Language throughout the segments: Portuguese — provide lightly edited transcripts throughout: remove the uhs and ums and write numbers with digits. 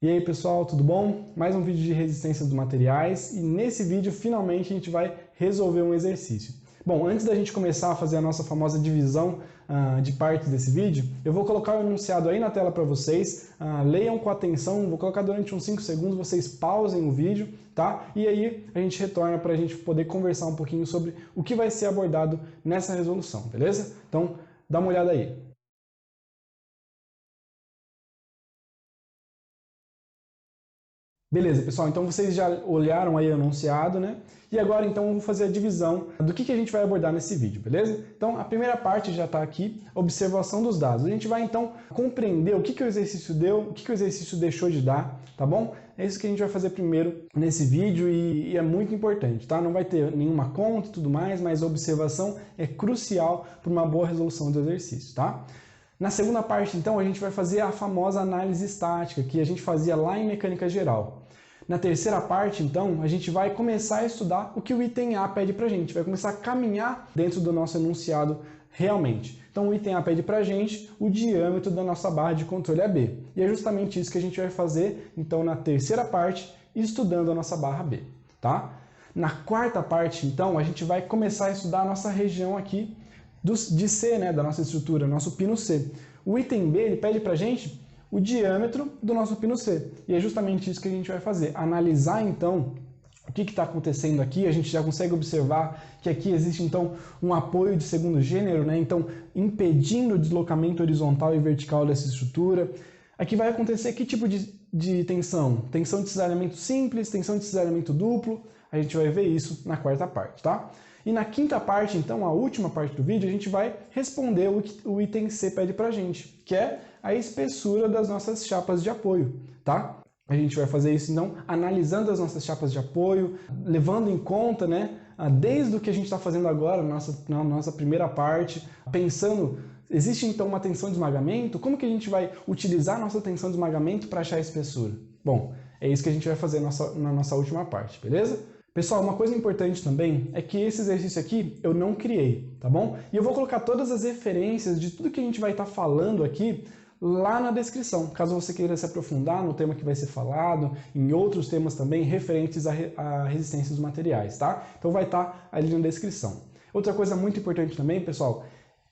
E aí pessoal, tudo bom? Mais um vídeo de resistência dos materiais e nesse vídeo finalmente a gente vai resolver um exercício. Bom, antes da gente começar a fazer a nossa famosa divisão de partes desse vídeo, eu vou colocar o enunciado aí na tela para vocês, leiam com atenção, vou colocar durante uns 5 segundos, vocês pausem o vídeo, tá? E aí a gente retorna para a gente poder conversar um pouquinho sobre o que vai ser abordado nessa resolução, beleza? Então, dá uma olhada aí. Beleza, pessoal, então vocês já olharam aí o enunciado, né? E agora então eu vou fazer a divisão do que a gente vai abordar nesse vídeo, beleza? Então a primeira parte já está aqui, observação dos dados. A gente vai então compreender o que o exercício deu, o que o exercício deixou de dar, tá bom? É isso que a gente vai fazer primeiro nesse vídeo e é muito importante, tá? Não vai ter nenhuma conta e tudo mais, mas a observação é crucial para uma boa resolução do exercício, tá? Na segunda parte, então, a gente vai fazer a famosa análise estática, que a gente fazia lá em mecânica geral. Na terceira parte, então, a gente vai começar a estudar o que o item A pede para a gente, vai começar a caminhar dentro do nosso enunciado realmente. Então, o item A pede para a gente o diâmetro da nossa barra de controle AB. E é justamente isso que a gente vai fazer, então, na terceira parte, estudando a nossa barra B, tá? Na quarta parte, então, a gente vai começar a estudar a nossa região aqui, de C, né, da nossa estrutura, nosso pino C. O item B ele pede para a gente o diâmetro do nosso pino C. E é justamente isso que a gente vai fazer. Analisar, então, o que está acontecendo aqui. A gente já consegue observar que aqui existe, então, um apoio de segundo gênero, né? Então, impedindo o deslocamento horizontal e vertical dessa estrutura. Aqui vai acontecer que tipo de tensão? Tensão de cisalhamento simples, tensão de cisalhamento duplo. A gente vai ver isso na quarta parte, tá? E na quinta parte, então, a última parte do vídeo, a gente vai responder o que o item C pede pra gente, que é a espessura das nossas chapas de apoio, tá? A gente vai fazer isso, então, analisando as nossas chapas de apoio, levando em conta, né, desde o que a gente está fazendo agora, na nossa primeira parte, pensando, existe então uma tensão de esmagamento, como que a gente vai utilizar a nossa tensão de esmagamento para achar a espessura? Bom, é isso que a gente vai fazer na nossa última parte, beleza? Pessoal, uma coisa importante também é que esse exercício aqui eu não criei, tá bom? E eu vou colocar todas as referências de tudo que a gente vai estar falando aqui lá na descrição, caso você queira se aprofundar no tema que vai ser falado, em outros temas também referentes à resistência dos materiais, tá? Então vai estar ali na descrição. Outra coisa muito importante também, pessoal,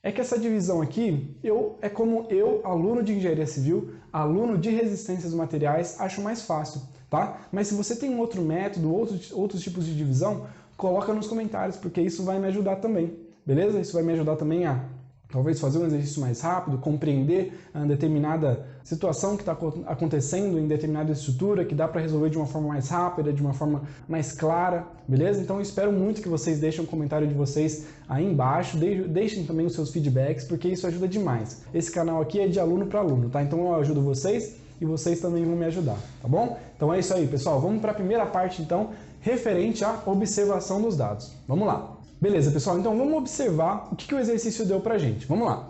é que essa divisão aqui, é como eu, aluno de engenharia civil, aluno de resistência dos materiais, acho mais fácil, tá? Mas se você tem um outro método, outros tipos de divisão, coloca nos comentários, porque isso vai me ajudar também, beleza? Isso vai me ajudar também a talvez fazer um exercício mais rápido, compreender uma determinada situação que está acontecendo em determinada estrutura, que dá para resolver de uma forma mais rápida, de uma forma mais clara, beleza? Então eu espero muito que vocês deixem um comentário de vocês aí embaixo, deixem também os seus feedbacks, porque isso ajuda demais. Esse canal aqui é de aluno para aluno, tá? Então eu ajudo vocês e vocês também vão me ajudar, tá bom? Então é isso aí, pessoal. Vamos para a primeira parte, então, referente à observação dos dados. Vamos lá. Beleza, pessoal, então vamos observar o que o exercício deu pra gente. Vamos lá.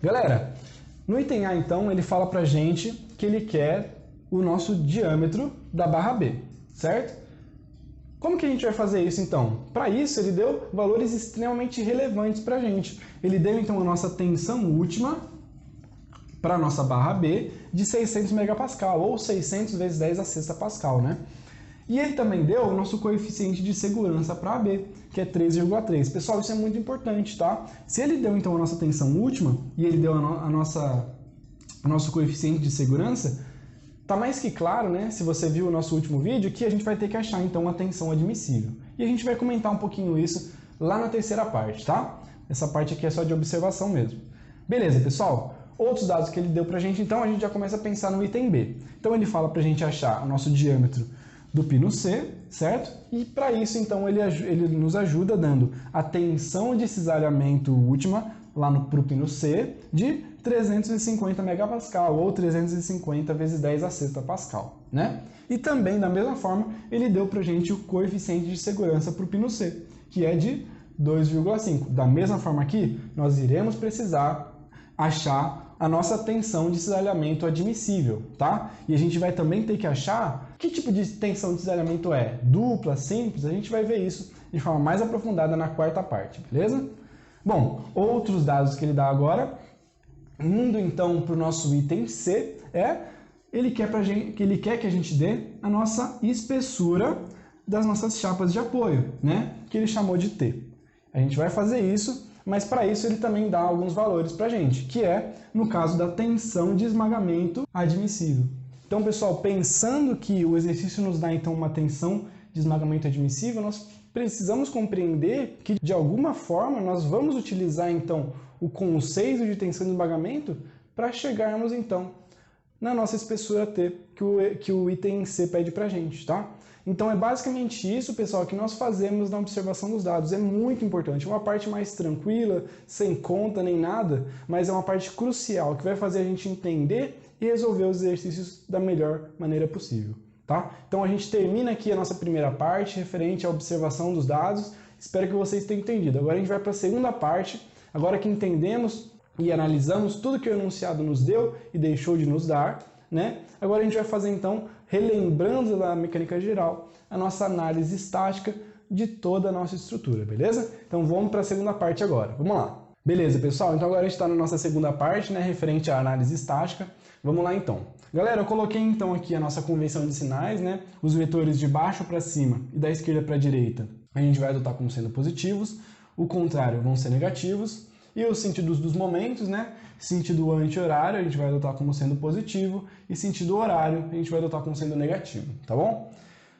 Galera, no item A, então, ele fala pra gente que ele quer o nosso diâmetro da barra B, certo? Como que a gente vai fazer isso, então? Para isso, ele deu valores extremamente relevantes pra gente. Ele deu, então, a nossa tensão última para a nossa barra B de 600 megapascal, ou 600 vezes 10 a sexta pascal, né? E ele também deu o nosso coeficiente de segurança para AB, que é 3,3. Pessoal, isso é muito importante, tá? Se ele deu, então, a nossa tensão última, e ele deu o nosso coeficiente de segurança, tá mais que claro, né? Se você viu o nosso último vídeo, que a gente vai ter que achar, então, a tensão admissível. E a gente vai comentar um pouquinho isso lá na terceira parte, tá? Essa parte aqui é só de observação mesmo. Beleza, pessoal? Outros dados que ele deu pra gente, então, a gente já começa a pensar no item B. Então, ele fala pra gente achar o nosso diâmetro do pino C, certo? E para isso, então, ele nos ajuda dando a tensão de cisalhamento última lá para o pino C de 350 megapascal, ou 350 vezes 10 a sexta pascal, né? E também, da mesma forma, ele deu para a gente o coeficiente de segurança para o pino C, que é de 2,5. Da mesma forma aqui, nós iremos precisar achar a nossa tensão de cisalhamento admissível, tá? E a gente vai também ter que achar que tipo de tensão de cisalhamento é, dupla, simples, a gente vai ver isso de forma mais aprofundada na quarta parte, beleza? Bom, outros dados que ele dá agora, indo então para o nosso item C, é ele quer que a gente dê a nossa espessura das nossas chapas de apoio, né? Que ele chamou de T. A gente vai fazer isso, mas para isso ele também dá alguns valores para a gente, que é, no caso da tensão de esmagamento admissível. Então, pessoal, pensando que o exercício nos dá então uma tensão de esmagamento admissível, nós precisamos compreender que, de alguma forma, nós vamos utilizar então o conceito de tensão de esmagamento para chegarmos então na nossa espessura T, que o item C pede para a gente, tá? Então é basicamente isso, pessoal, que nós fazemos na observação dos dados. É muito importante, é uma parte mais tranquila, sem conta nem nada, mas é uma parte crucial que vai fazer a gente entender e resolver os exercícios da melhor maneira possível, tá? Então a gente termina aqui a nossa primeira parte referente à observação dos dados. Espero que vocês tenham entendido. Agora a gente vai para a segunda parte, agora que entendemos e analisamos tudo que o enunciado nos deu e deixou de nos dar, né? Agora a gente vai fazer então, relembrando da mecânica geral, a nossa análise estática de toda a nossa estrutura, beleza? Então vamos para a segunda parte agora, vamos lá. Beleza, pessoal? Então agora a gente está na nossa segunda parte, né, referente à análise estática. Vamos lá então. Galera, eu coloquei então aqui a nossa convenção de sinais, né? Os vetores de baixo para cima e da esquerda para a direita a gente vai adotar como sendo positivos, o contrário vão ser negativos. E os sentidos dos momentos, né? Sentido anti-horário a gente vai adotar como sendo positivo e sentido horário a gente vai adotar como sendo negativo, tá bom?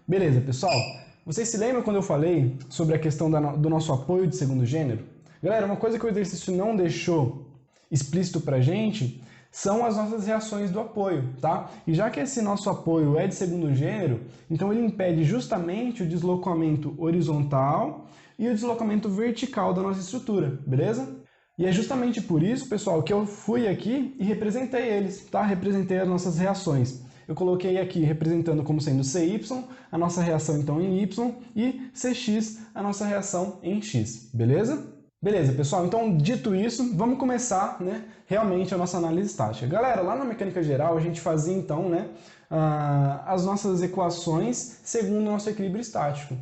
Beleza, pessoal? Vocês se lembram quando eu falei sobre a questão do nosso apoio de segundo gênero? Galera, uma coisa que o exercício não deixou explícito pra gente são as nossas reações do apoio, tá? E já que esse nosso apoio é de segundo gênero, então ele impede justamente o deslocamento horizontal e o deslocamento vertical da nossa estrutura, beleza? E é justamente por isso, pessoal, que eu fui aqui e representei eles, tá? Representei as nossas reações. Eu coloquei aqui representando como sendo CY, a nossa reação então em Y, e CX, a nossa reação em X, beleza? Beleza, pessoal, então dito isso, vamos começar, né, realmente a nossa análise estática. Galera, lá na mecânica geral a gente fazia então, né, as nossas equações segundo o nosso equilíbrio estático.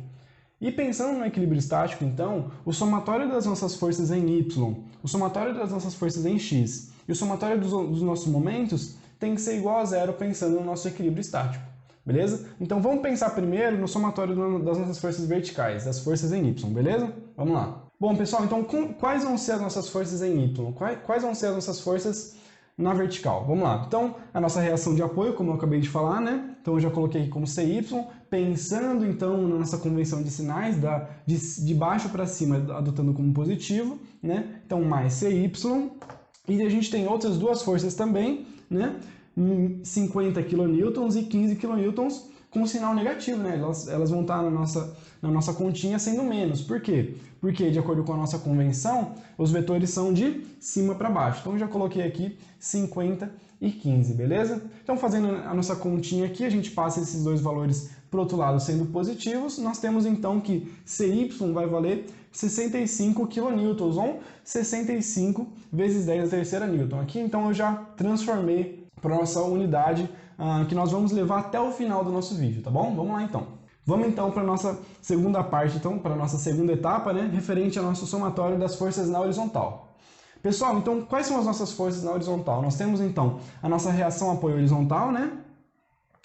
E pensando no equilíbrio estático, então, o somatório das nossas forças em Y, o somatório das nossas forças em X e o somatório dos nossos momentos tem que ser igual a zero pensando no nosso equilíbrio estático, beleza? Então vamos pensar primeiro no somatório das nossas forças verticais, das forças em Y, beleza? Vamos lá. Bom, pessoal, então quais vão ser as nossas forças em Y? Quais vão ser as nossas forças na vertical? Vamos lá. Então, a nossa reação de apoio, como eu acabei de falar, né? Então eu já coloquei aqui como CY, pensando então na nossa convenção de sinais, de baixo para cima, adotando como positivo, né? Então mais CY. E a gente tem outras duas forças também, né? 50 kN e 15 kN com sinal negativo, né? Elas vão estar na nossa continha sendo menos. Por quê? Porque, de acordo com a nossa convenção, os vetores são de cima para baixo. Então, eu já coloquei aqui 50 e 15, beleza? Então, fazendo a nossa continha aqui, a gente passa esses dois valores para o outro lado sendo positivos. Nós temos, então, que CY vai valer 65 kN, ou 65 vezes 10 a terceira newton. Aqui, então, eu já transformei para a nossa unidade que nós vamos levar até o final do nosso vídeo, tá bom? Vamos lá, então. Vamos então para a nossa segunda parte, então, para a nossa segunda etapa, né, referente ao nosso somatório das forças na horizontal. Pessoal, então, quais são as nossas forças na horizontal? Nós temos, então, a nossa reação apoio horizontal, né?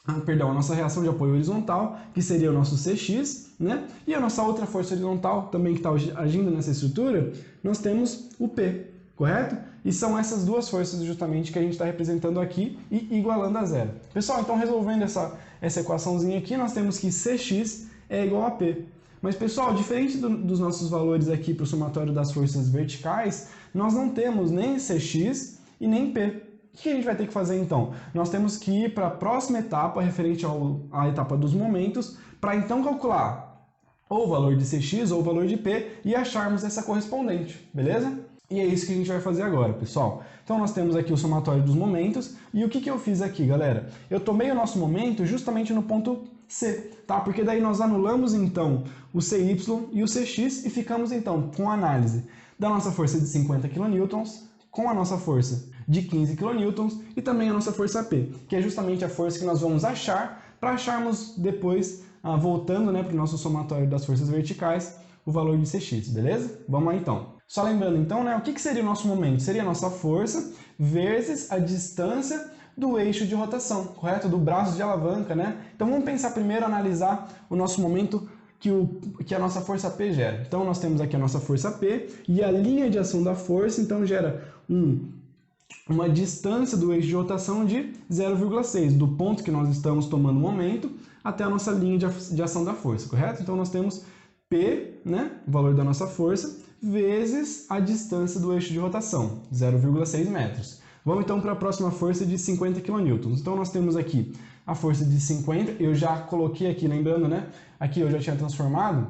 A nossa reação de apoio horizontal, que seria o nosso CX, né? E a nossa outra força horizontal, também que está agindo nessa estrutura, nós temos o P, correto? E são essas duas forças justamente que a gente está representando aqui e igualando a zero. Pessoal, então resolvendo essa equaçãozinha aqui, nós temos que Cx é igual a P. Mas pessoal, diferente dos nossos valores aqui para o somatório das forças verticais, nós não temos nem Cx e nem P. O que a gente vai ter que fazer então? Nós temos que ir para a próxima etapa, referente à etapa dos momentos, para então calcular ou o valor de Cx ou o valor de P e acharmos essa correspondente, beleza? E é isso que a gente vai fazer agora, pessoal. Então nós temos aqui o somatório dos momentos. E o que eu fiz aqui, galera? Eu tomei o nosso momento justamente no ponto C, tá? Porque daí nós anulamos então o CY e o CX e ficamos então com a análise da nossa força de 50 kN, com a nossa força de 15 kN e também a nossa força P, que é justamente a força que nós vamos achar para acharmos depois, voltando, né, para o nosso somatório das forças verticais, o valor de Cx, beleza? Vamos lá então. Só lembrando então, né, o que seria o nosso momento? Seria a nossa força vezes a distância do eixo de rotação, correto? Do braço de alavanca, né? Então vamos pensar primeiro, analisar o nosso momento que a nossa força P gera. Então nós temos aqui a nossa força P e a linha de ação da força, então gera uma distância do eixo de rotação de 0,6, do ponto que nós estamos tomando o momento até a nossa linha de ação da força, correto? Então nós temos P, né, o valor da nossa força, vezes a distância do eixo de rotação, 0,6 metros. Vamos então para a próxima força de 50 kN. Então nós temos aqui a força de 50, eu já coloquei aqui, lembrando, né? Aqui eu já tinha transformado,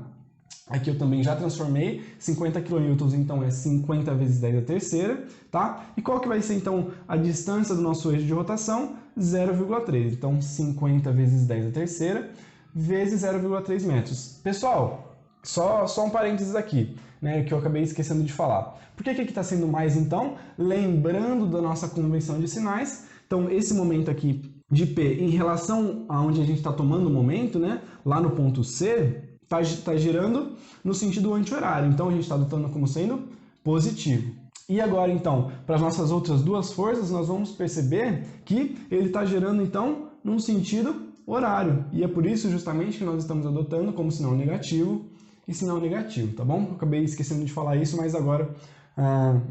aqui eu também já transformei, 50 kN então é 50 vezes 10 a terceira, tá? E qual que vai ser então a distância do nosso eixo de rotação? 0,3, então 50 vezes 10 a terceira vezes 0,3 metros. Pessoal, só um parênteses aqui, né, que eu acabei esquecendo de falar. Por que aqui está sendo mais então? Lembrando da nossa convenção de sinais, então esse momento aqui de P em relação a onde a gente está tomando o momento, né, lá no ponto C, está girando no sentido anti-horário, então a gente está adotando como sendo positivo. E agora então, para as nossas outras duas forças, nós vamos perceber que ele está girando então num sentido horário, e é por isso justamente que nós estamos adotando como sinal negativo e sinal negativo, tá bom? Eu acabei esquecendo de falar isso, mas agora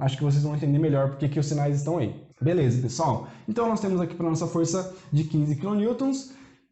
acho que vocês vão entender melhor porque que os sinais estão aí. Beleza, pessoal? Então nós temos aqui para a nossa força de 15 kN,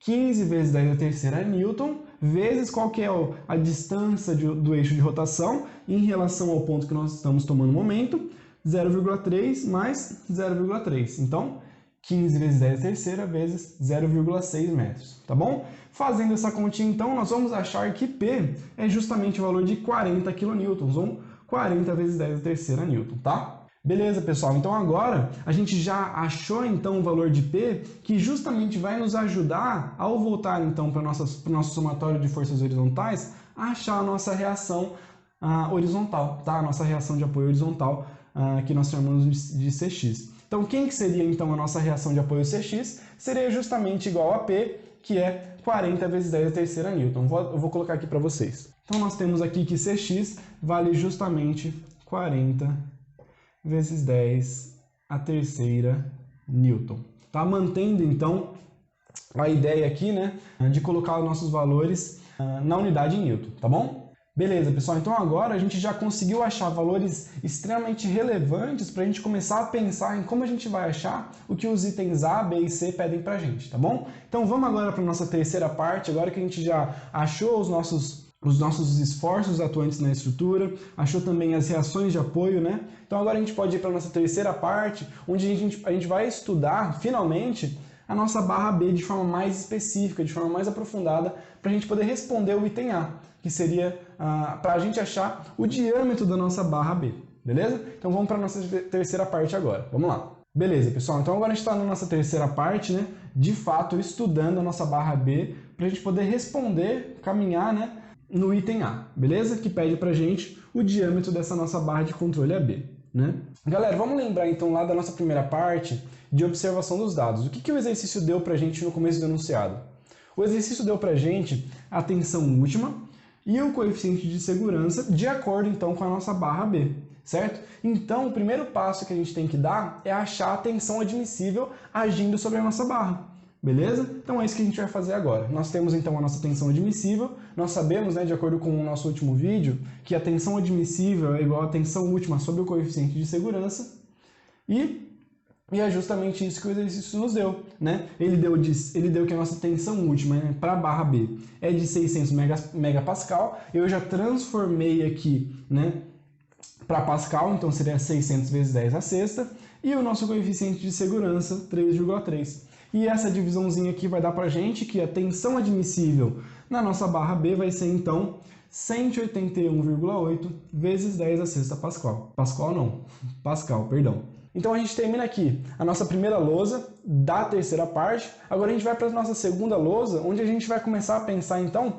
15 vezes 10 a terceira é newton, vezes qual que é a distância do eixo de rotação em relação ao ponto que nós estamos tomando momento, 0,3 mais 0,3. Então, 15 vezes 10 a terceira vezes 0,6 metros, tá bom? Fazendo essa continha, então, nós vamos achar que P é justamente o valor de 40 kN, ou 40 vezes 10 a terceira newton, tá? Beleza, pessoal? Então agora a gente já achou então o valor de P, que justamente vai nos ajudar, ao voltar então para o nosso somatório de forças horizontais, a achar a nossa reação horizontal, tá? A nossa reação de apoio horizontal, que nós chamamos de CX. Então quem que seria então a nossa reação de apoio CX? Seria justamente igual a P, que é 40 vezes 10 a terceira newton. Eu vou colocar aqui para vocês. Então nós temos aqui que CX vale justamente 40 vezes 10 a terceira newton. Tá? Mantendo, então, a ideia aqui, né, de colocar os nossos valores na unidade em newton, tá bom? Beleza, pessoal. Então agora a gente já conseguiu achar valores extremamente relevantes para a gente começar a pensar em como a gente vai achar o que os itens A, B e C pedem para a gente, tá bom? Então vamos agora para a nossa terceira parte, agora que a gente já achou os nossos esforços atuantes na estrutura, achou também as reações de apoio, né? Então agora a gente pode ir para a nossa terceira parte, onde a gente vai estudar, finalmente, a nossa barra B de forma mais específica, de forma mais aprofundada, para a gente poder responder o item A, que seria para a gente achar o diâmetro da nossa barra B, beleza? Então vamos para a nossa terceira parte agora, vamos lá. Beleza, pessoal, então agora a gente está na nossa terceira parte, né? De fato, estudando a nossa barra B, para a gente poder responder, caminhar, né? No item A, beleza? Que pede pra gente o diâmetro dessa nossa barra de controle AB, né? Galera, vamos lembrar então lá da nossa primeira parte de observação dos dados. O que o exercício deu pra gente no começo do enunciado? O exercício deu pra gente a tensão última e o coeficiente de segurança de acordo então com a nossa barra B, certo? Então, o primeiro passo que a gente tem que dar é achar a tensão admissível agindo sobre a nossa barra. Beleza? Então é isso que a gente vai fazer agora. Nós temos então a nossa tensão admissível. Nós sabemos, né, de acordo com o nosso último vídeo, que a tensão admissível é igual à tensão última sobre o coeficiente de segurança. E é justamente isso que o exercício nos deu, né? Ele deu que a nossa tensão última, né, para a barra B é de 600 megapascal. Eu já transformei aqui, né, para pascal, então seria 600 vezes 10 a sexta. E o nosso coeficiente de segurança, 3,3. E essa divisãozinha aqui vai dar pra gente que a tensão admissível na nossa barra B vai ser, então, 181,8 vezes 10 a sexta pascal. Pascal, perdão. Então a gente termina aqui a nossa primeira lousa da terceira parte. Agora a gente vai para a nossa segunda lousa, onde a gente vai começar a pensar, então,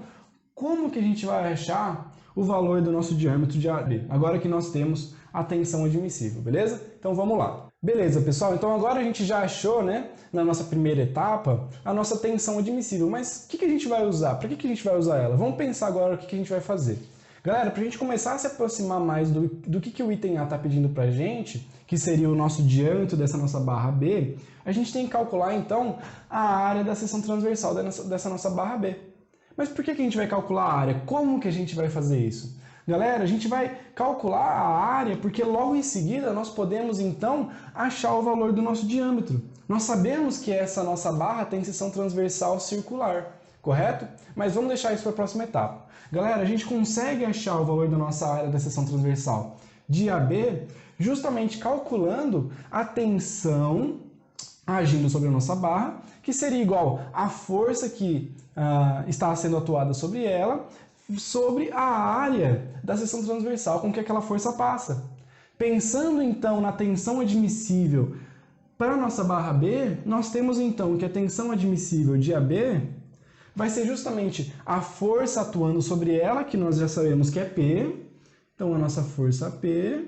como que a gente vai achar o valor do nosso diâmetro de AB, agora que nós temos a tensão admissível, beleza? Então vamos lá. Beleza, pessoal, então agora a gente já achou, né, na nossa primeira etapa, a nossa tensão admissível, mas o que a gente vai usar? Para que a gente vai usar ela? Vamos pensar agora o que a gente vai fazer. Galera, para a gente começar a se aproximar mais do que o item A está pedindo para a gente, que seria o nosso diâmetro dessa nossa barra B, a gente tem que calcular, então, a área da seção transversal dessa nossa barra B. Mas por que a gente vai calcular a área? Como que a gente vai fazer isso? Galera, a gente vai calcular a área porque logo em seguida nós podemos, então, achar o valor do nosso diâmetro. Nós sabemos que essa nossa barra tem seção transversal circular, correto? Mas vamos deixar isso para a próxima etapa. Galera, a gente consegue achar o valor da nossa área da seção transversal de AB justamente calculando a tensão agindo sobre a nossa barra, que seria igual à força que está sendo atuada sobre ela, sobre a área da seção transversal com que aquela força passa. Pensando então na tensão admissível para a nossa barra B, nós temos então que a tensão admissível de AB vai ser justamente a força atuando sobre ela, que nós já sabemos que é P, então a nossa força P,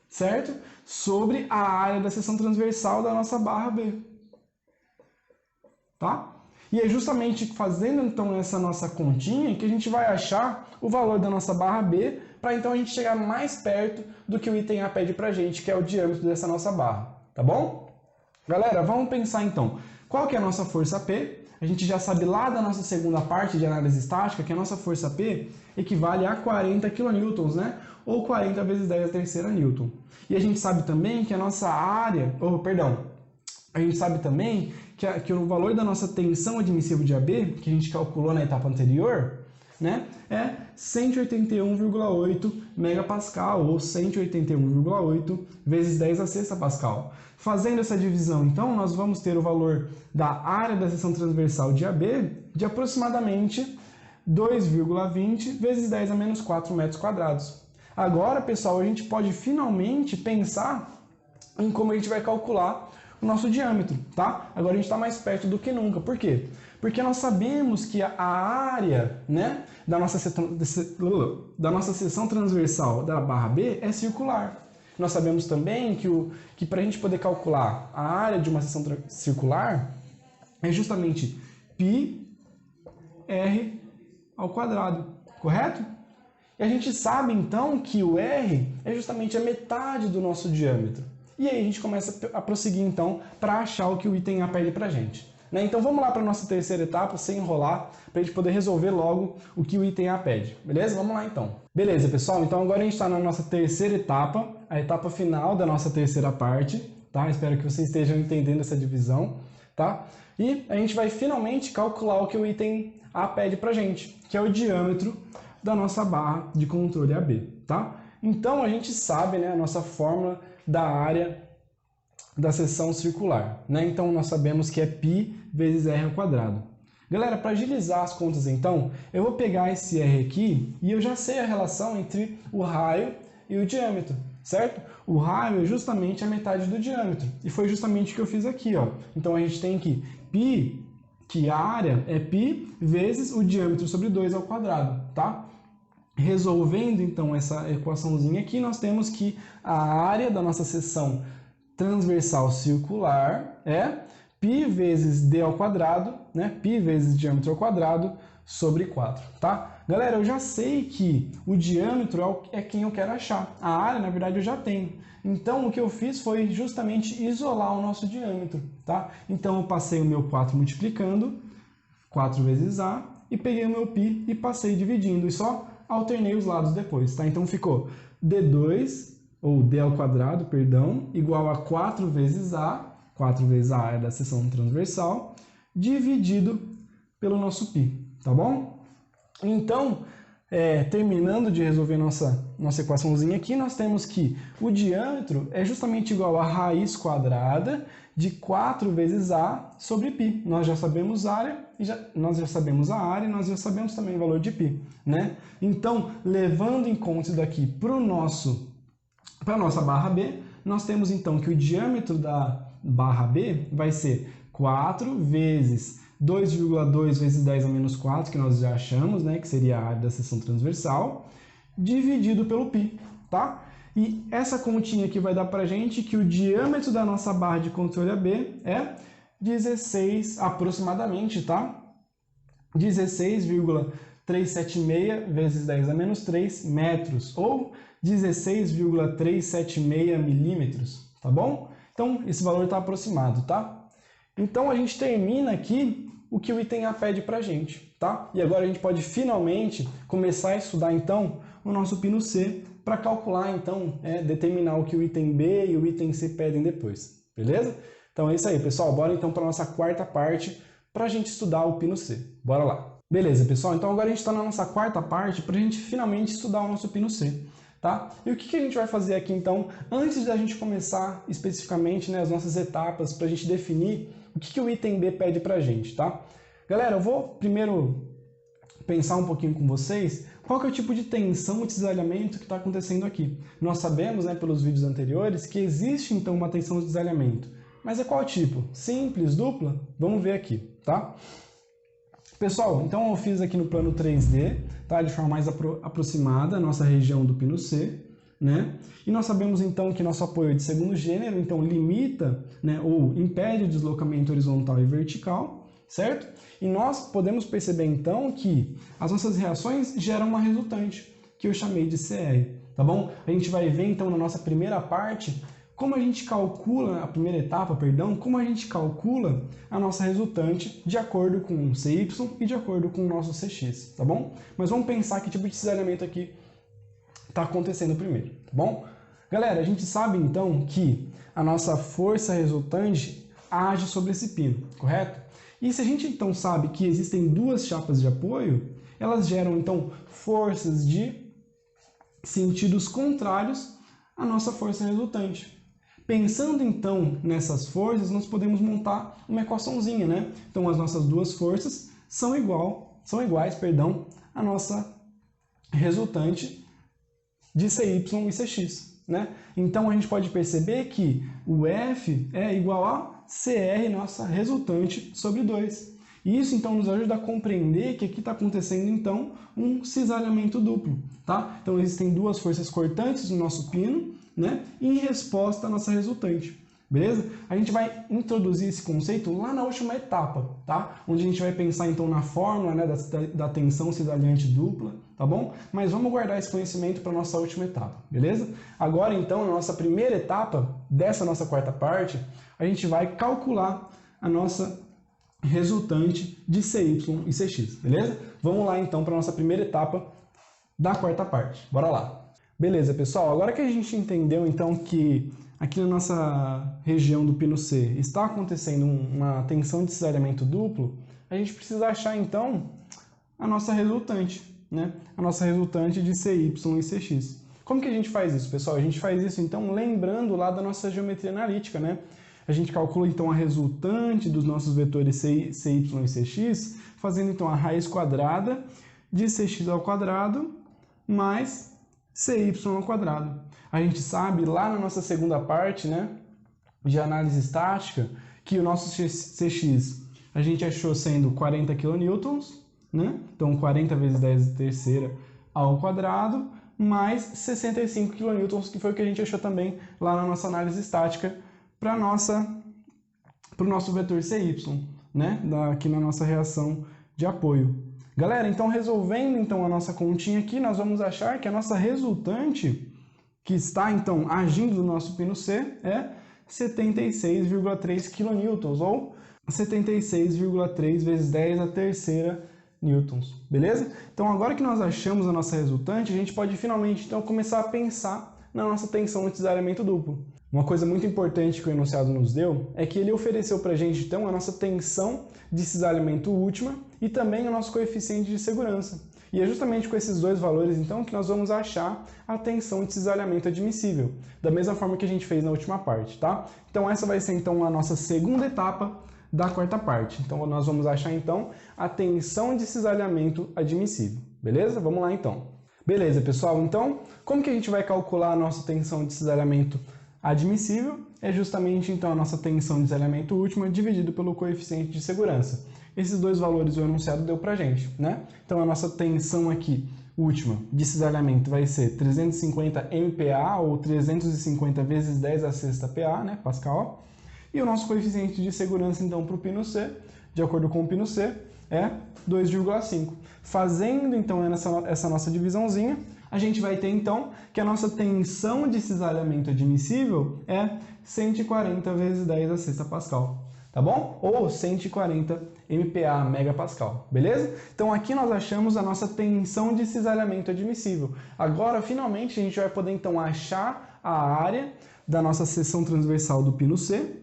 certo? Sobre a área da seção transversal da nossa barra B. Tá? E é justamente fazendo então essa nossa continha que a gente vai achar o valor da nossa barra B para então a gente chegar mais perto do que o item A pede pra gente, que é o diâmetro dessa nossa barra, tá bom? Galera, vamos pensar então, qual que é a nossa força P? A gente já sabe lá da nossa segunda parte de análise estática que a nossa força P equivale a 40 kN, né? Ou 40 vezes 10 a terceira Newton. E a gente sabe também que a nossa área, a gente sabe também que o valor da nossa tensão admissível de AB, que a gente calculou na etapa anterior, né, é 181,8 megapascal, ou 181,8 vezes 10 a sexta pascal. Fazendo essa divisão, então, nós vamos ter o valor da área da seção transversal de AB de aproximadamente 2,20 vezes 10 a menos 4 metros quadrados. Agora, pessoal, a gente pode finalmente pensar em como a gente vai calcular o nosso diâmetro, tá? Agora a gente está mais perto do que nunca. Por quê? Porque nós sabemos que a área, né, da nossa seção transversal da barra B é circular. Nós sabemos também que para a gente poder calcular a área de uma seção circular é justamente πr ao quadrado, correto? E a gente sabe então que o R é justamente a metade do nosso diâmetro. E aí a gente começa a prosseguir então para achar o que o item A pede pra gente. Né? Então vamos lá para a nossa terceira etapa, sem enrolar, para a gente poder resolver logo o que o item A pede. Beleza? Vamos lá então. Beleza, pessoal? Então agora a gente está na nossa terceira etapa, a etapa final da nossa terceira parte. Tá? Espero que vocês estejam entendendo essa divisão. Tá? E a gente vai finalmente calcular o que o item A pede pra gente, que é o diâmetro da nossa barra de controle AB. Tá? Então a gente sabe, né, a nossa fórmula da área da seção circular, né? Então nós sabemos que é π vezes r ao quadrado. Galera, para agilizar as contas então, eu vou pegar esse r aqui e eu já sei a relação entre o raio e o diâmetro, certo? O raio é justamente a metade do diâmetro e foi justamente o que eu fiz aqui, ó. Então a gente tem que π, que a área é π vezes o diâmetro sobre 2 ao quadrado, tá? Resolvendo então essa equaçãozinha aqui, nós temos que a área da nossa seção transversal circular é π vezes d ao quadrado, né? Π vezes diâmetro ao quadrado sobre 4, tá? Galera, eu já sei que o diâmetro é quem eu quero achar. A área, na verdade, eu já tenho. Então, o que eu fiz foi justamente isolar o nosso diâmetro, tá? Então, eu passei o meu 4 multiplicando, 4 vezes A, e peguei o meu π e passei dividindo, e só alternei os lados depois, tá? Então ficou d2, ou d ao quadrado, perdão, igual a 4 vezes a área da seção transversal, dividido pelo nosso π, tá bom? Então, terminando de resolver nossa equaçãozinha aqui, nós temos que o diâmetro é justamente igual a raiz quadrada de 4 vezes a sobre π. Nós já sabemos a área, nós já sabemos também o valor de π, né? Então, levando em conta isso daqui para a nossa barra B, nós temos então que o diâmetro da barra B vai ser 4 vezes 2,2 vezes 10 a menos 4, que nós já achamos, né, que seria a área da seção transversal, dividido pelo π, tá? E essa continha aqui vai dar pra gente que o diâmetro da nossa barra de controle AB é 16, aproximadamente, tá? 16,3 376 vezes 10 a menos 3 metros, ou 16,376 milímetros, tá bom? Então, esse valor está aproximado, tá? Então, a gente termina aqui o que o item A pede para a gente, tá? E agora a gente pode finalmente começar a estudar, então, o nosso pino C para calcular, então, determinar o que o item B e o item C pedem depois, beleza? Então é isso aí, pessoal. Bora então para a nossa quarta parte para a gente estudar o pino C. Bora lá. Beleza, pessoal? Então agora a gente está na nossa quarta parte para a gente finalmente estudar o nosso pino C, tá? E o que a gente vai fazer aqui, então, antes da gente começar especificamente, né, as nossas etapas para a gente definir o que o item B pede para a gente, tá? Galera, eu vou primeiro pensar um pouquinho com vocês qual que é o tipo de tensão e cisalhamento que está acontecendo aqui. Nós sabemos, né, pelos vídeos anteriores, que existe então uma tensão de cisalhamento. Mas é qual tipo? Simples, dupla? Vamos ver aqui, tá? Pessoal, então eu fiz aqui no plano 3D, tá? De forma mais aproximada a nossa região do pino C, né? E nós sabemos então que nosso apoio é de segundo gênero, então limita, né, ou impede o deslocamento horizontal e vertical, certo? E nós podemos perceber então que as nossas reações geram uma resultante, que eu chamei de CR, tá bom? A gente vai ver então na nossa primeira parte como a gente calcula, a primeira etapa, perdão, como a gente calcula a nossa resultante de acordo com o CY e de acordo com o nosso CX, tá bom? Mas vamos pensar que tipo de cisalhamento aqui está acontecendo primeiro, tá bom? Galera, a gente sabe então que a nossa força resultante age sobre esse pino, correto? E se a gente então sabe que existem duas chapas de apoio, elas geram então forças de sentidos contrários à nossa força resultante. Pensando então nessas forças, nós podemos montar uma equaçãozinha, né? Então as nossas duas forças são iguais, à nossa resultante de CY e CX, né? Então a gente pode perceber que o F é igual a CR, nossa resultante, sobre 2. E isso então nos ajuda a compreender que aqui está acontecendo então um cisalhamento duplo, tá? Então existem duas forças cortantes no nosso pino, né? Em resposta à nossa resultante, beleza? A gente vai introduzir esse conceito lá na última etapa, tá? Onde a gente vai pensar então na fórmula, né, da tensão cisalhante dupla, tá bom? Mas vamos guardar esse conhecimento para a nossa última etapa, beleza? Agora então, na nossa primeira etapa dessa nossa quarta parte, a gente vai calcular a nossa resultante de CY e CX, beleza? Vamos lá então para a nossa primeira etapa da quarta parte. Bora lá! Beleza, pessoal, agora que a gente entendeu então que aqui na nossa região do pino C está acontecendo uma tensão de cisalhamento duplo, a gente precisa achar então a nossa resultante, né? A nossa resultante de CY e CX. Como que a gente faz isso, pessoal? A gente faz isso então lembrando lá da nossa geometria analítica, né? A gente calcula então a resultante dos nossos vetores CY e CX, fazendo então a raiz quadrada de CX ao quadrado mais CY ao quadrado. A gente sabe lá na nossa segunda parte, né, de análise estática, que o nosso CX a gente achou sendo 40 kN, né? Então 40 vezes 10 a terceira ao quadrado, mais 65 kN, que foi o que a gente achou também lá na nossa análise estática para o nosso vetor CY, né? Aqui na nossa reação de apoio. Galera, então resolvendo então a nossa continha aqui, nós vamos achar que a nossa resultante, que está então agindo no nosso pino C, é 76,3 kN, ou 76,3 vezes 10 a terceira newtons, beleza? Então agora que nós achamos a nossa resultante, a gente pode finalmente então começar a pensar na nossa tensão de cisalhamento duplo. Uma coisa muito importante que o enunciado nos deu é que ele ofereceu para a gente então a nossa tensão de cisalhamento última e também o nosso coeficiente de segurança. E é justamente com esses dois valores então que nós vamos achar a tensão de cisalhamento admissível, da mesma forma que a gente fez na última parte, tá? Então essa vai ser então a nossa segunda etapa da quarta parte. Então nós vamos achar então a tensão de cisalhamento admissível, beleza? Vamos lá então. Beleza, pessoal, então como que a gente vai calcular a nossa tensão de cisalhamento admissível? É justamente então a nossa tensão de cisalhamento última dividido pelo coeficiente de segurança. Esses dois valores o enunciado deu pra gente, né? Então a nossa tensão aqui última de cisalhamento vai ser 350 MPa ou 350 vezes 10 a sexta PA, né, Pascal? E o nosso coeficiente de segurança então para o pino C de acordo com o pino C, é 2,5. Fazendo então essa nossa divisãozinha, a gente vai ter então que a nossa tensão de cisalhamento admissível é 140 vezes 10 a sexta pascal, tá bom? Ou 140 MPa, megapascal, beleza? Então aqui nós achamos a nossa tensão de cisalhamento admissível. Agora, finalmente, a gente vai poder então achar a área da nossa seção transversal do pino C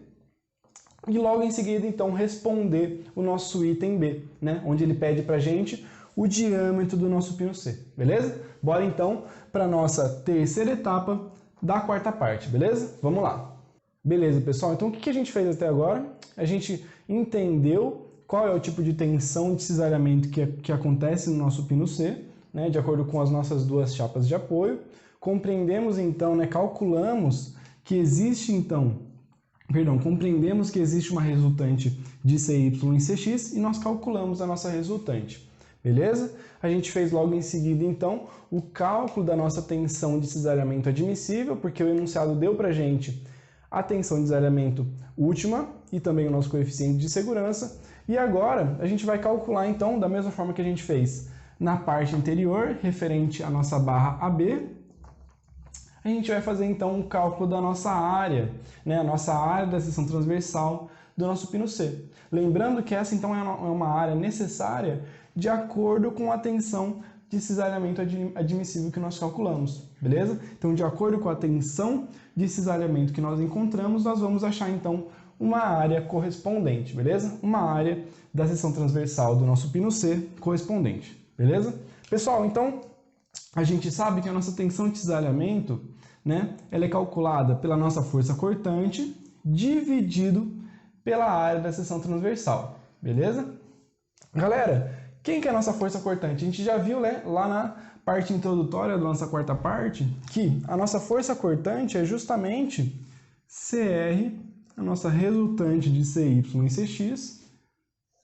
e logo em seguida então responder o nosso item B, né? Onde ele pede pra gente o diâmetro do nosso pino C, beleza? Bora então para a nossa terceira etapa da quarta parte, beleza? Vamos lá. Beleza, pessoal? Então o que a gente fez até agora? A gente entendeu qual é o tipo de tensão de cisalhamento que acontece no nosso pino C, né? De acordo com as nossas duas chapas de apoio. Compreendemos então, né? Calculamos que existe então... compreendemos que existe uma resultante de CY em CX e nós calculamos a nossa resultante. Beleza? A gente fez logo em seguida, então, o cálculo da nossa tensão de cisalhamento admissível, porque o enunciado deu para a gente a tensão de cisalhamento última e também o nosso coeficiente de segurança. E agora a gente vai calcular, então, da mesma forma que a gente fez na parte anterior, referente à nossa barra AB, a gente vai fazer, então, o cálculo da nossa área, né? A nossa área da seção transversal do nosso pino C. Lembrando que essa, então, é uma área necessária de acordo com a tensão de cisalhamento admissível que nós calculamos, beleza? Então, de acordo com a tensão de cisalhamento que nós encontramos, nós vamos achar, então, uma área correspondente, beleza? Uma área da seção transversal do nosso pino C correspondente, beleza? Pessoal, então, a gente sabe que a nossa tensão de cisalhamento, né, ela é calculada pela nossa força cortante dividido pela área da seção transversal, beleza? Galera, quem que é a nossa força cortante? A gente já viu, né, lá na parte introdutória da nossa quarta parte que a nossa força cortante é justamente CR, a nossa resultante de CY em CX,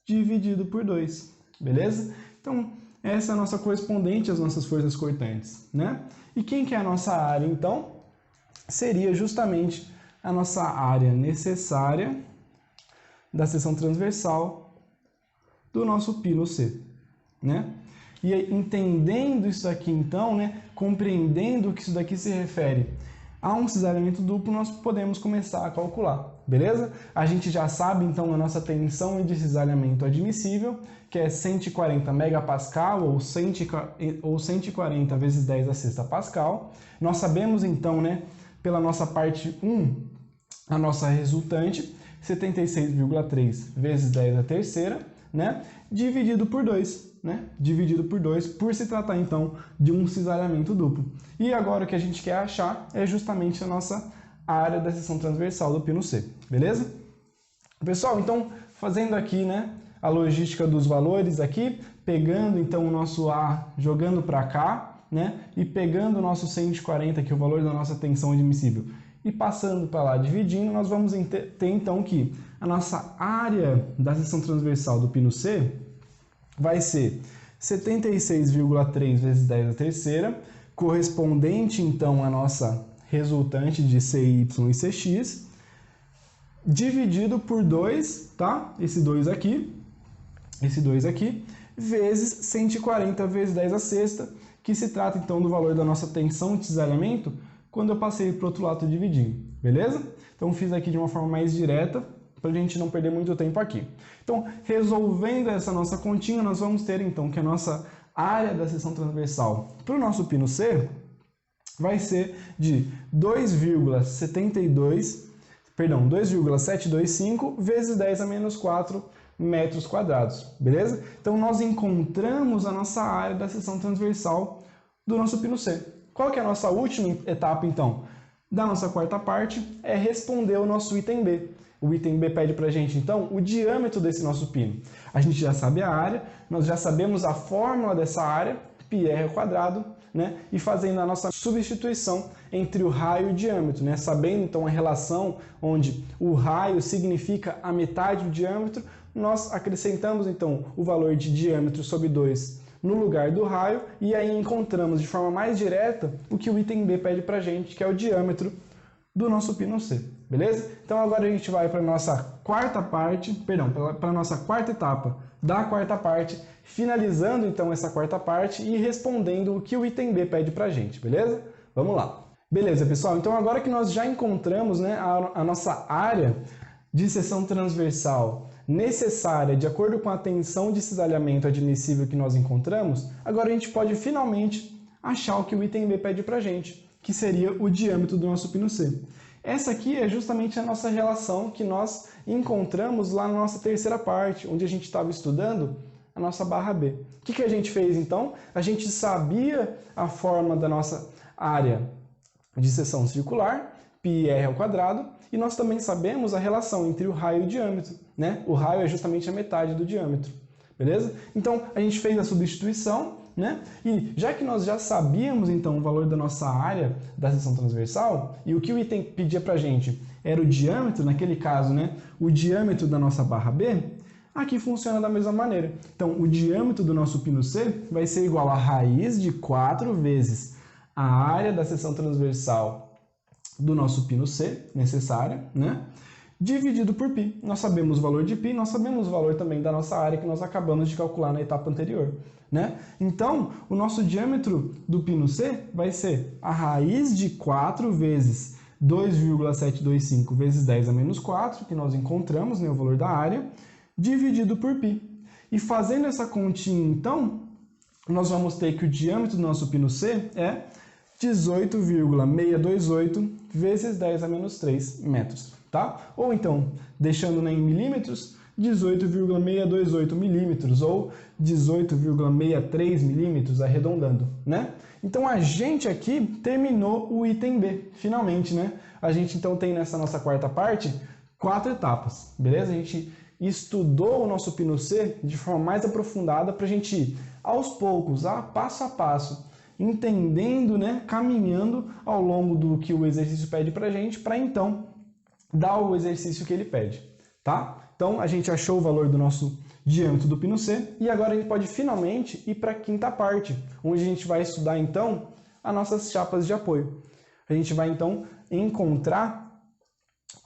dividido por 2, beleza? Então, essa é a nossa correspondente às nossas forças cortantes, né? E quem que é a nossa área, então? Seria justamente a nossa área necessária da seção transversal do nosso pino C, né? E entendendo isso aqui, então, né, compreendendo que isso daqui se refere a um cisalhamento duplo, nós podemos começar a calcular, beleza? A gente já sabe, então, a nossa tensão de cisalhamento admissível, que é 140 megapascal ou 140 vezes 10 a sexta pascal. Nós sabemos, então, né, pela nossa parte 1, a nossa resultante, 76,3 vezes 10 a terceira, né, dividido por 2. Né? Dividido por 2, por se tratar então de um cisalhamento duplo. E agora o que a gente quer achar é justamente a nossa área da seção transversal do pino C, beleza? Pessoal, então fazendo aqui, né, a logística dos valores aqui, pegando então o nosso A, jogando para cá, né, e pegando o nosso 140, que é o valor da nossa tensão admissível, e passando para lá, dividindo, nós vamos ter então que a nossa área da seção transversal do pino C vai ser 76,3 vezes 10 a terceira, correspondente então à nossa resultante de CY e CX, dividido por 2, tá? Esse 2 aqui, vezes 140 vezes 10 a sexta, que se trata então do valor da nossa tensão de cisalhamento quando eu passei para o outro lado dividindo, beleza? Então fiz aqui de uma forma mais direta, para a gente não perder muito tempo aqui. Então, resolvendo essa nossa continha, nós vamos ter então que a nossa área da seção transversal para o nosso pino C vai ser de 2,725 vezes 10 a menos 4 metros quadrados, beleza? Então, nós encontramos a nossa área da seção transversal do nosso pino C. Qual que é a nossa última etapa, então, da nossa quarta parte? É responder o nosso item B. O item B pede para a gente, então, o diâmetro desse nosso pino. A gente já sabe a área, nós já sabemos a fórmula dessa área, πr ao quadrado, né? E fazendo a nossa substituição entre o raio e o diâmetro, né? Sabendo, então, a relação onde o raio significa a metade do diâmetro, nós acrescentamos, então, o valor de diâmetro sobre 2 no lugar do raio e aí encontramos de forma mais direta o que o item B pede para a gente, que é o diâmetro do nosso pino C, beleza? Então agora a gente vai para a nossa quarta parte, perdão, para a nossa quarta etapa da quarta parte, finalizando então essa quarta parte e respondendo o que o item B pede para a gente, beleza? Vamos lá. Beleza, pessoal? Então agora que nós já encontramos, né, a nossa área de seção transversal necessária de acordo com a tensão de cisalhamento admissível que nós encontramos, agora a gente pode finalmente achar o que o item B pede para a gente, que seria o diâmetro do nosso pino C. Essa aqui é justamente a nossa relação que nós encontramos lá na nossa terceira parte, onde a gente estava estudando a nossa barra B. O que a gente fez então? A gente sabia a forma da nossa área de seção circular, πr ao quadrado, e nós também sabemos a relação entre o raio e o diâmetro, né? O raio é justamente a metade do diâmetro, beleza? Então a gente fez a substituição, né? E já que nós já sabíamos então o valor da nossa área da seção transversal, e o que o item pedia pra gente era o diâmetro, naquele caso, né? O diâmetro da nossa barra B, aqui funciona da mesma maneira. Então o diâmetro do nosso pino C vai ser igual a raiz de 4 vezes a área da seção transversal do nosso pino C, necessária, né? Dividido por π. Nós sabemos o valor de π, nós sabemos o valor também da nossa área que nós acabamos de calcular na etapa anterior, né? Então, o nosso diâmetro do pino C vai ser a raiz de 4 vezes 2,725 vezes 10 a menos 4, que nós encontramos, né, o valor da área, dividido por π. E fazendo essa continha, então, nós vamos ter que o diâmetro do nosso pino C é 18,628 vezes 10 a menos 3 metros, tá? Ou então, deixando em milímetros, 18,628 milímetros ou 18,63 milímetros, arredondando, né? Então a gente aqui terminou o item B, finalmente, né? A gente então tem nessa nossa quarta parte 4 etapas, beleza? A gente estudou o nosso pino C de forma mais aprofundada para a gente ir aos poucos, passo a passo, entendendo, né, caminhando ao longo do que o exercício pede para a gente, para então dar o exercício que ele pede, tá? Então a gente achou o valor do nosso diâmetro do pino C e agora a gente pode finalmente ir para a quinta parte, onde a gente vai estudar então as nossas chapas de apoio. A gente vai então encontrar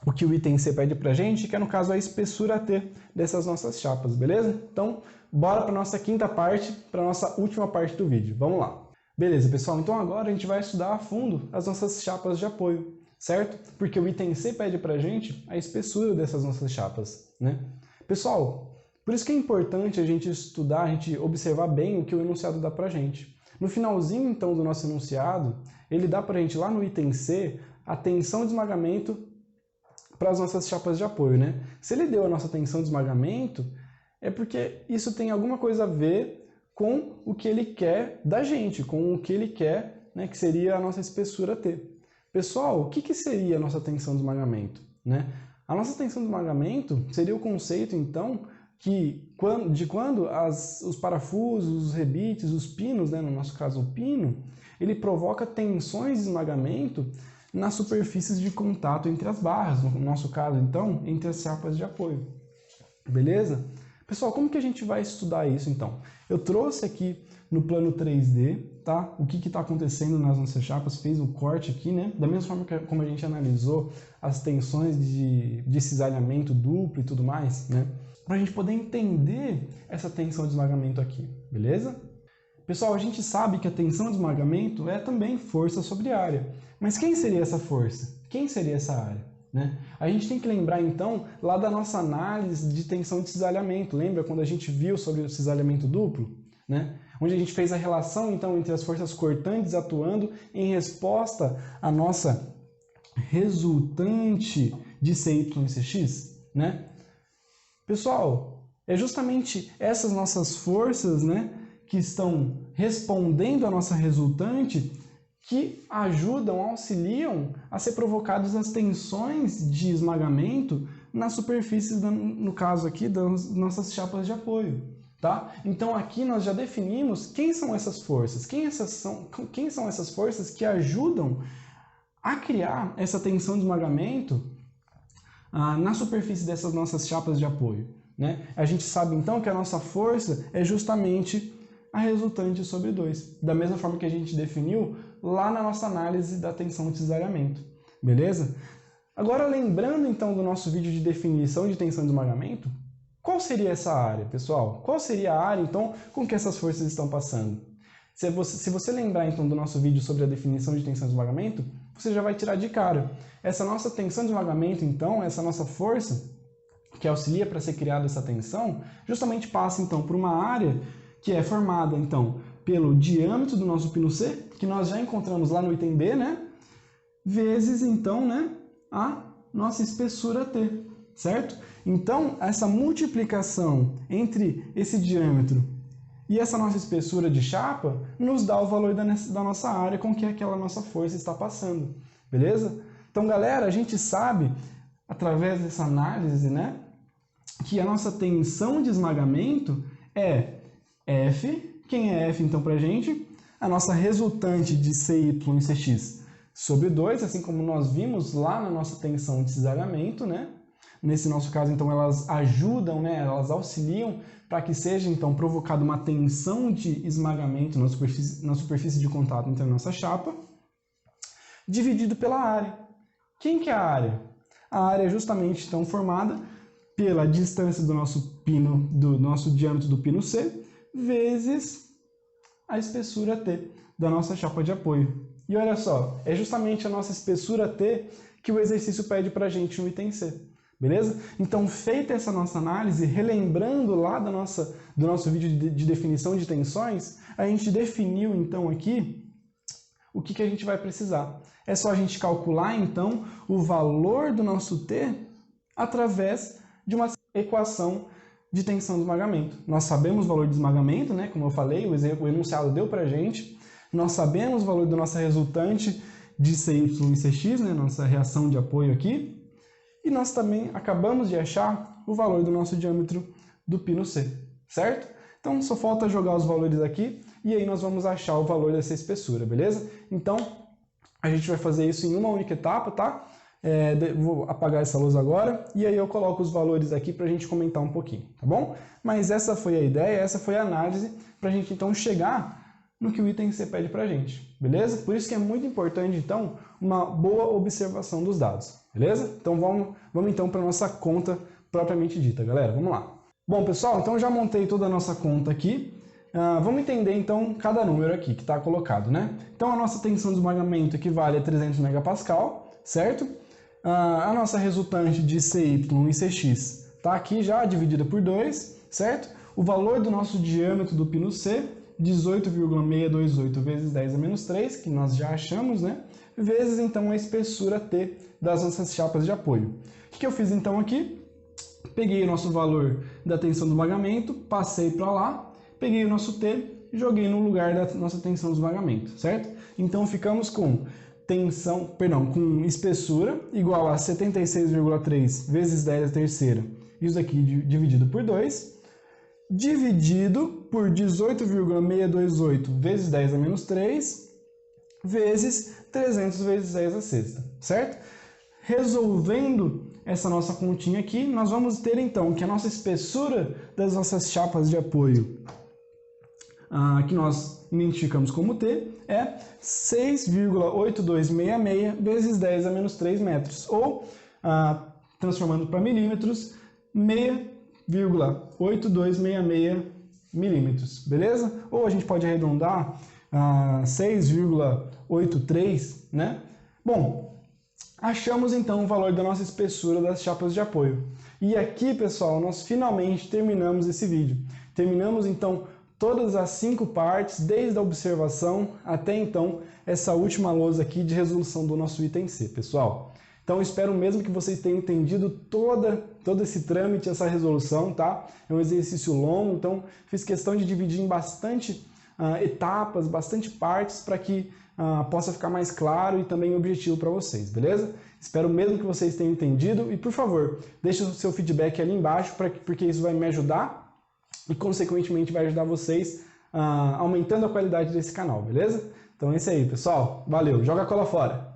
o que o item C pede para a gente, que é no caso a espessura T dessas nossas chapas, beleza? Então bora para a nossa quinta parte, para a nossa última parte do vídeo. Vamos lá! Beleza, pessoal? Então agora a gente vai estudar a fundo as nossas chapas de apoio, certo? Porque o item C pede pra gente a espessura dessas nossas chapas, né? Pessoal, por isso que é importante a gente estudar, a gente observar bem o que o enunciado dá pra gente. No finalzinho, então, do nosso enunciado, ele dá pra gente lá no item C a tensão de esmagamento para as nossas chapas de apoio, né? Se ele deu a nossa tensão de esmagamento, é porque isso tem alguma coisa a ver com o que ele quer da gente, com o que ele quer, né, que seria a nossa espessura T. Pessoal, o que seria a nossa tensão de esmagamento, né? A nossa tensão de esmagamento seria o conceito, então, de quando os parafusos, os rebites, os pinos, né, no nosso caso o pino, ele provoca tensões de esmagamento nas superfícies de contato entre as barras, no nosso caso, então, entre as chapas de apoio. Beleza? Pessoal, como que a gente vai estudar isso, então? Eu trouxe aqui no plano 3D, tá? O que está acontecendo nas nossas chapas, fez um corte aqui, né? Da mesma forma que como a gente analisou as tensões de cisalhamento duplo e tudo mais, né? Para a gente poder entender essa tensão de esmagamento aqui, beleza? Pessoal, a gente sabe que a tensão de esmagamento é também força sobre área. Mas quem seria essa força? Quem seria essa área? Né? A gente tem que lembrar, então, lá da nossa análise de tensão de cisalhamento. Lembra quando a gente viu sobre o cisalhamento duplo? Né? Onde a gente fez a relação, então, entre as forças cortantes atuando em resposta à nossa resultante de CY e CX. Né? Pessoal, é justamente essas nossas forças, né, que estão respondendo à nossa resultante que ajudam, auxiliam a ser provocadas as tensões de esmagamento nas superfícies, no caso aqui, das nossas chapas de apoio. Tá? Então aqui nós já definimos quem são essas forças, quem são essas forças que ajudam a criar essa tensão de esmagamento na superfície dessas nossas chapas de apoio. Né? A gente sabe então que a nossa força é justamente a resultante sobre 2, da mesma forma que a gente definiu lá na nossa análise da tensão de cisalhamento. beleza? Agora, lembrando então do nosso vídeo de definição de tensão de esmagamento, qual seria essa área, pessoal? Qual seria a área, então, com que essas forças estão passando? Se você lembrar, então, do nosso vídeo sobre a definição de tensão de esmagamento, você já vai tirar de cara. Essa nossa tensão de esmagamento, então, essa nossa força que auxilia para ser criada essa tensão, justamente passa, então, por uma área que é formada, então, pelo diâmetro do nosso pino C, que nós já encontramos lá no item B, né? Vezes, então, né, a nossa espessura T, certo? Então, essa multiplicação entre esse diâmetro e essa nossa espessura de chapa nos dá o valor da nossa área com que aquela nossa força está passando, beleza? Então, galera, a gente sabe, através dessa análise, né, que a nossa tensão de esmagamento é F. Quem é F, então, pra gente? A nossa resultante de CY e CX sobre 2, assim como nós vimos lá na nossa tensão de cisalhamento, né? Nesse nosso caso, então, elas ajudam, né? Elas auxiliam para que seja, então, provocada uma tensão de esmagamento na superfície de contato entre a nossa chapa, dividido pela área. Quem que é a área? A área é justamente, então, formada pela distância do nosso diâmetro do pino C, vezes a espessura T da nossa chapa de apoio. E olha só, é justamente a nossa espessura T que o exercício pede para a gente no item C, beleza? Então, feita essa nossa análise, relembrando lá do nosso vídeo de definição de tensões, a gente definiu, então, aqui o que a gente vai precisar. É só a gente calcular, então, o valor do nosso T através de uma equação de tensão de esmagamento. Nós sabemos o valor de esmagamento, né? Como eu falei, o enunciado deu para a gente. Nós sabemos o valor da nossa resultante de CY e CX, né? Nossa reação de apoio aqui. E nós também acabamos de achar o valor do nosso diâmetro do pino C, certo? Então, só falta jogar os valores aqui e aí nós vamos achar o valor dessa espessura, beleza? Então, a gente vai fazer isso em uma única etapa, tá? Vou apagar essa luz agora e aí eu coloco os valores aqui para a gente comentar um pouquinho, tá bom? Mas essa foi a ideia, essa foi a análise para a gente então chegar no que o item C pede para a gente, beleza? Por isso que é muito importante, então, uma boa observação dos dados, beleza? Então vamos então para a nossa conta propriamente dita, galera, vamos lá. Bom, pessoal, então já montei toda a nossa conta aqui. Vamos entender, então, cada número aqui que está colocado, né? Então, a nossa tensão de esmagamento equivale a 300 MPa, certo? A nossa resultante de CY e CX está aqui já, dividida por 2, certo? O valor do nosso diâmetro do pino C, 18,628 vezes 10 a menos 3, que nós já achamos, né? Vezes, então, a espessura T das nossas chapas de apoio. O que eu fiz, então, aqui? Peguei o nosso valor da tensão do esmagamento, passei para lá, peguei o nosso T e joguei no lugar da nossa tensão do esmagamento, certo? Então, ficamos com com espessura igual a 76,3 vezes 10 a terceira, isso aqui dividido por 2, dividido por 18,628 vezes 10 a menos 3, vezes 300 vezes 10 a sexta, certo? Resolvendo essa nossa continha aqui, nós vamos ter então que a nossa espessura das nossas chapas de apoio, que nós identificamos como T, é 6,8266 vezes 10 a menos 3 metros, ou, transformando para milímetros, 6,8266 milímetros, beleza? Ou a gente pode arredondar 6,83, né? Bom, achamos então o valor da nossa espessura das chapas de apoio. E aqui, pessoal, nós finalmente terminamos esse vídeo. Terminamos então todas as 5 partes, desde a observação até então essa última lousa aqui de resolução do nosso item C, pessoal. Então, espero mesmo que vocês tenham entendido todo esse trâmite, essa resolução, tá? É um exercício longo, então fiz questão de dividir em bastante etapas, bastante partes, para que possa ficar mais claro e também objetivo para vocês, beleza? Espero mesmo que vocês tenham entendido e, por favor, deixe o seu feedback ali embaixo, porque isso vai me ajudar e, consequentemente, vai ajudar vocês aumentando a qualidade desse canal, beleza? Então é isso aí, pessoal. Valeu! Joga a cola fora!